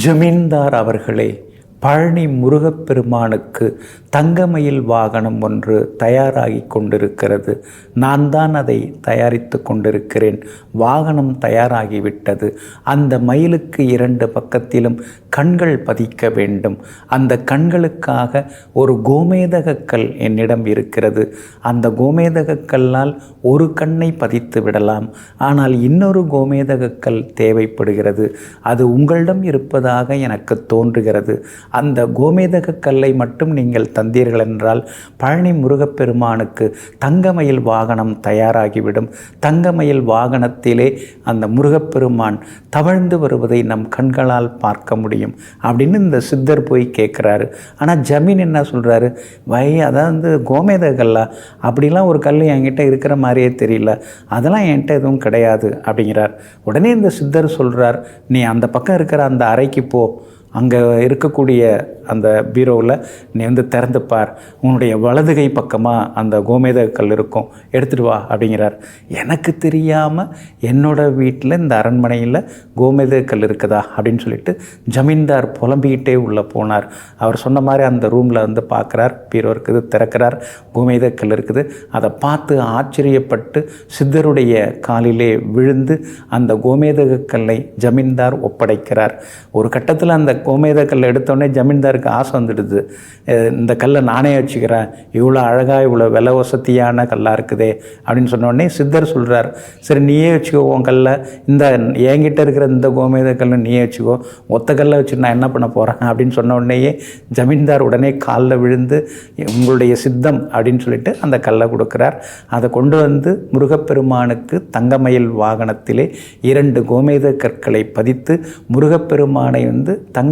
ஜமீன்தார் அவர்களே, பழனி முருகப்பெருமானுக்கு தங்கமயில் வாகனம் ஒன்று தயாராகி கொண்டிருக்கிறது. நான் தான் அதை தயாரித்து கொண்டிருக்கிறேன். வாகனம் தயாராகிவிட்டது. அந்த மயிலுக்கு 2 பக்கத்திலும் கண்கள் பதிக்க வேண்டும். அந்த கண்களுக்காக ஒரு கோமேதக கல் என்னிடம் இருக்கிறது. அந்த கோமேதக கல்லால் ஒரு கண்ணை பதித்து விடலாம். ஆனால் இன்னொரு கோமேதக கல் தேவைப்படுகிறது. அது உங்களிடம் இருப்பதாக எனக்கு தோன்றுகிறது. அந்த கோமேதக கல்லை மட்டும் நீங்கள் தந்தீர்கள் என்றால் பழனி முருகப்பெருமானுக்கு தங்கமயில் வாகனம் தயாராகிவிடும். தங்கமயில் வாகனத்திலே அந்த முருகப்பெருமான் தவழ்ந்து வருவதை நம் கண்களால் பார்க்க முடியும் அப்படின்னு இந்த சித்தர் போய் கேட்குறாரு. ஆனால் ஜமீன் என்ன சொல்கிறாரு, அதாவது கோமேதக கல்லா, அப்படிலாம் ஒரு கல் என்கிட்ட இருக்கிற மாதிரியே தெரியல, அதெல்லாம் என்கிட்ட எதுவும் கிடையாது அப்படிங்கிறார். உடனே இந்த சித்தர் சொல்கிறார், நீ அந்த பக்கம் இருக்கிற அந்த அறைக்கு போ, அங்கே இருக்கக்கூடிய அந்த பீரோவில் நீ திறந்து பார், உன்னுடைய வலதுகை பக்கமாக அந்த கோமேதக கல் இருக்கும், எடுத்துகிட்டு வா அப்படிங்கிறார். எனக்கு தெரியாமல் என்னோடய வீட்டில் இந்த அரண்மனையில் கோமேதக கல் இருக்குதா அப்படின்னு சொல்லிட்டு ஜமீன்தார் புலம்பிக்கிட்டே உள்ளே போனார். அவர் சொன்ன மாதிரி அந்த ரூமில் பார்க்குறார், பீரோ இருக்குது, திறக்கிறார், கோமேதக கல் இருக்குது. அதை பார்த்து ஆச்சரியப்பட்டு சித்தருடைய காலிலே விழுந்து அந்த கோமேதக கல்லை ஜமீன்தார் ஒப்படைக்கிறார். ஒரு கட்டத்தில் அந்த கோமேதக கல்லை எடுத்தோடனே ஜமீன்தாருக்கு ஆசை வந்துடுது. இந்த கல்லை நானே வச்சுக்கிறேன், இவ்வளோ அழகாக இவ்வளோ விலை வசதியான கல்லாக இருக்குதே அப்படின்னு சொன்னோடனே சித்தர் சொல்கிறார், சரி நீயே வச்சுக்கோ உன் கல்லை, இந்த என்கிட்ட இருக்கிற இந்த கோமேதக கல்லை நீயே வச்சுக்கோ, ஒத்த கல்லை வச்சு நான் என்ன பண்ண போகிறேன் அப்படின்னு சொன்ன உடனேயே ஜமீன்தார் உடனே காலில் விழுந்து உங்களுடைய சித்தம் அப்படின்னு சொல்லிட்டு அந்த கல்லை கொடுக்குறார். அதை கொண்டு வந்து முருகப்பெருமானுக்கு தங்கமயில் வாகனத்திலே 2 கோமேதக கற்களை பதித்து முருகப்பெருமானை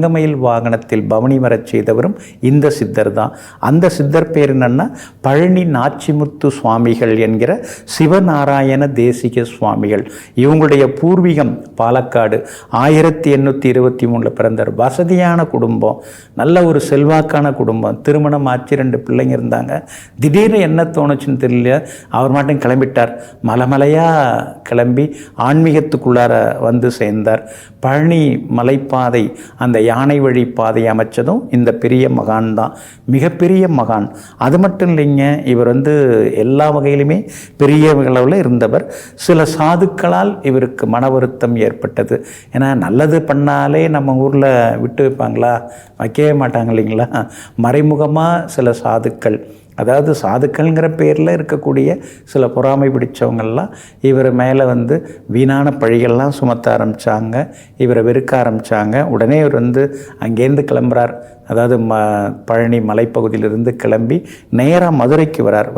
தங்கமயில் வாகனத்தில் பவனி வரச் செய்தவரும் இந்த சித்தர் தான். அந்த சித்தர் பேர் என்னன்னா பழனி நாச்சிமுத்து சுவாமிகள் என்கிற சிவநாராயண தேசிக சுவாமிகள். இவங்களுடைய பூர்வீகம் பாலக்காடு. 1823 பிறந்தார். வசதியான குடும்பம், நல்ல ஒரு செல்வாக்கான குடும்பம். திருமணம் ஆச்சு, 2 பிள்ளைங்க இருந்தாங்க. திடீர்னு என்ன தோணுச்சுன்னு தெரியல, அவர் மட்டும் கிளம்பிட்டார். மலைமலையாக கிளம்பி ஆன்மீகத்துக்குள்ளார சேர்ந்தார். பழனி மலைப்பாதை, அந்த யானை வழி பாதை அமைச்சதும் இந்த பெரிய மகான் தான். மிகப்பெரிய மகான். அது மட்டும் இல்லைங்க, இவர் எல்லா வகையிலுமே பெரிய அளவில் இருந்தவர். சில சாதுக்களால் இவருக்கு மன வருத்தம் ஏற்பட்டது. ஏன்னா நல்லது பண்ணாலே நம்ம ஊரில் விட்டு வைப்பாங்களா, வைக்கவே மாட்டாங்க இல்லைங்களா. மறைமுகமாக சில சாதுக்கள், அதாவது சாதுக்கள்ங்கிற பேரில் இருக்கக்கூடிய சில பொறாமை பிடித்தவங்கள்லாம் இவர் மேலே வீணான பழிகள்லாம் சுமத்த ஆரம்பித்தாங்க. இவரை வெறுக்க ஆரம்பித்தாங்க. உடனே இவர் அங்கேருந்து கிளம்புறார். அதாவது பழனி மலைப்பகுதியிலிருந்து கிளம்பி நேராக மதுரைக்கு வரார்.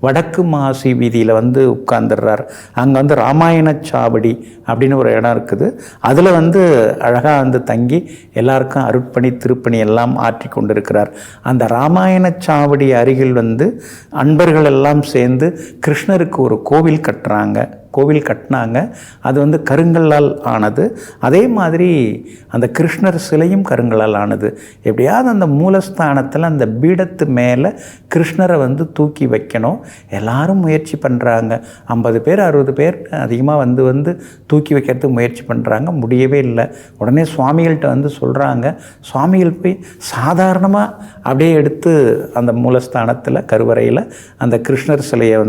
வடக்கு மாசி வீதியில் உட்கார்ந்துடுறார். அங்கே ராமாயண சாவடி அப்படின்னு ஒரு இடம் இருக்குது. அதில் அழகாக தங்கி எல்லாருக்கும் அருட்பணி திருப்பணி எல்லாம் ஆற்றி கொண்டிருக்கிறார். அந்த ராமாயண சாவடி அருகில் அன்பர்கள் எல்லாம் சேர்ந்து கிருஷ்ணருக்கு ஒரு கோவில் கட்டினாங்க. அது கருங்கல்லால் ஆனது. அதே மாதிரி அந்த கிருஷ்ணர் சிலையும் கருங்கல்லால் ஆனது. எப்படியாவது அந்த மூலஸ்தானத்தில் அந்த பீடத்து மேலே கிருஷ்ணரை தூக்கி வைக்கணும். எல்லாரும் முயற்சி பண்ணுறாங்க. 50 பேர் 60 பேர் அதிகமாக தூக்கி வைக்கிறதுக்கு முயற்சி பண்ணுறாங்க. முடியவே இல்லை. உடனே சுவாமிகள்கிட்ட சொல்கிறாங்க. சுவாமிகள் போய் சாதாரணமாக அப்படியே எடுத்து அந்த மூலஸ்தானத்தில் கருவறையில் அந்த கிருஷ்ணர் சிலையை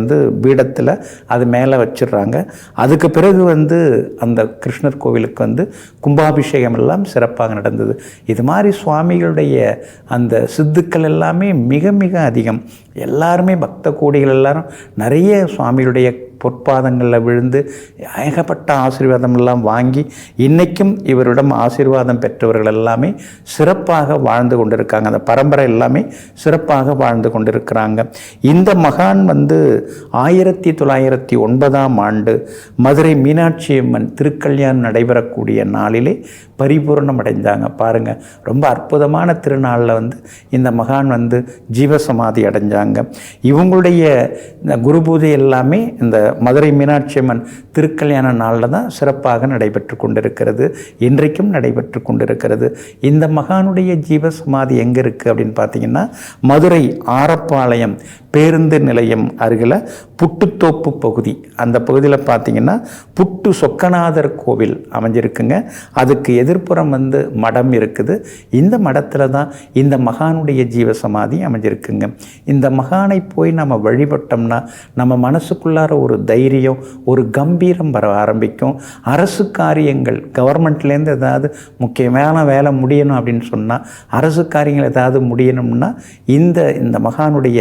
பீடத்தில் அது மேலே வச்சிடுறாங்க. அதுக்கு பிறகு அந்த கிருஷ்ணர் கோவிலுக்கு கும்பாபிஷேகம் எல்லாம் சிறப்பாக நடந்தது. இது மாதிரி சுவாமிகளுடைய அந்த சித்துக்கள் எல்லாமே மிக மிக அதிகம். எல்லாருமே பக்த கோடிகள் எல்லாரும் நிறைய சுவாமிகளுடைய பொற்பாதங்களில் விழுந்து ஏகப்பட்ட ஆசீர்வாதம் எல்லாம் வாங்கி இன்றைக்கும் இவரிடம் ஆசீர்வாதம் பெற்றவர்கள் எல்லாமே சிறப்பாக வாழ்ந்து கொண்டிருக்காங்க. அந்த பரம்பரை எல்லாமே சிறப்பாக வாழ்ந்து கொண்டிருக்கிறாங்க. இந்த மகான் 1909ஆம் ஆண்டு மதுரை மீனாட்சி அம்மன் திருக்கல்யாணம் நடைபெறக்கூடிய நாளிலே பரிபூர்ணம் அடைந்தாங்க. பாருங்கள், ரொம்ப அற்புதமான திருநாளில் இந்த மகான் ஜீவசமாதி அடைஞ்சாங்க. இவங்களுடைய குரு பூஜை எல்லாமே இந்த மதுரை மீனாட்சி அம்மன் திருக்கல்யாண நாளில் தான் சிறப்பாக நடைபெற்று கொண்டிருக்கிறது. இன்றைக்கும் நடைபெற்று கொண்டிருக்கிறது. இந்த மகானுடைய ஜீவசமாதி எங்கே இருக்குது அப்படின்னு பார்த்தீங்கன்னா மதுரை ஆரப்பாளையம் பேருந்து நிலையம் அருகில் புட்டுத்தோப்பு பகுதி, அந்த பகுதியில் பார்த்தீங்கன்னா புட்டு சொக்கநாதர் கோவில் அமைஞ்சிருக்குங்க. அதுக்கு எதிர்ப்புறம் மடம் இருக்குது. இந்த மடத்தில் தான் இந்த மகானுடைய ஜீவசமாதி அமைஞ்சிருக்குங்க. இந்த மகானை போய் நம்ம வழிபட்டோம்னா நம்ம மனசுக்குள்ளார ஒரு தைரியம், ஒரு கம்பீரம் வர ஆரம்பிக்கும். அரசு காரியங்கள், கவர்மெண்ட்லேருந்து ஏதாவது முக்கியமான வேலை முடியணும் அப்படின்னு சொன்னால், அரசு காரியங்கள் ஏதாவது முடியணும்னா இந்த மகானுடைய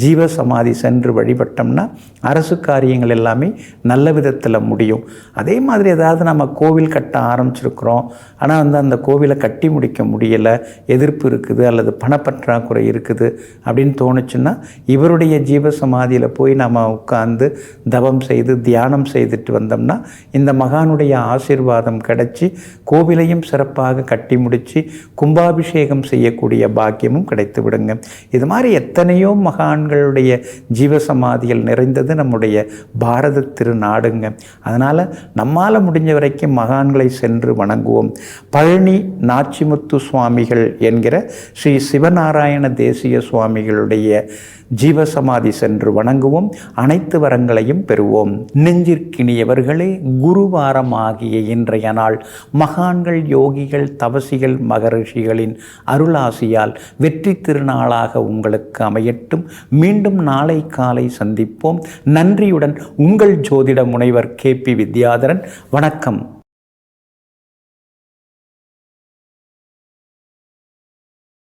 ஜீவசமாதி சென்று வழிபட்டோம்னா அரசு காரியங்கள் எல்லாமே நல்ல விதத்தில் முடியும். அதே மாதிரி ஏதாவது நம்ம கோவில் கட்ட ஆரம்பிச்சிருக்கிறோம், ஆனால் அந்த கோவிலை கட்டி முடிக்க முடியலை, எதிர்ப்பு இருக்குது அல்லது பணப்பற்றாக்குறை இருக்குது அப்படின்னு தோணுச்சுன்னா இவருடைய ஜீவசமாதியில் போய் நம்ம உட்கார்ந்து தவம் செய்து தியானம் செய்துட்டு வந்தோம்னா இந்த மகானுடைய ஆசீர்வாதம் கிடைச்சி கோவிலையும் சிறப்பாக கட்டி முடித்து கும்பாபிஷேகம் செய்யக்கூடிய பாக்கியமும் கிடைத்து விடுங்க. இது மாதிரி எத்தனையோ மகான்களுடைய ஜீவசமாதிகள் நிறைந்தது நம்முடைய பாரத திருநாடுங்க. அதனால் நம்மால் முடிஞ்ச வரைக்கும் மகான்களை சென்று வணங்குவோம். பழனி நாச்சிமுத்து சுவாமிகள் என்கிற ஸ்ரீ சிவநாராயண தேசிய சுவாமிகளுடைய ஜீவசமாதி சென்று வணங்குவோம். அனைத்து வரங்களையும் பெறுவோம். நெஞ்சிற்கினியவர்களே, குருவாரம் ஆகிய இன்றைய நாள் மகான்கள், யோகிகள், தவசிகள், மகரிஷிகளின் அருளாசியால் வெற்றி திருநாளாக உங்களுக்கு அமையட்டும். மீண்டும் நாளை காலை சந்திப்போம். நன்றியுடன் உங்கள் ஜோதிட முனைவர் KP வித்யாதரன். வணக்கம்.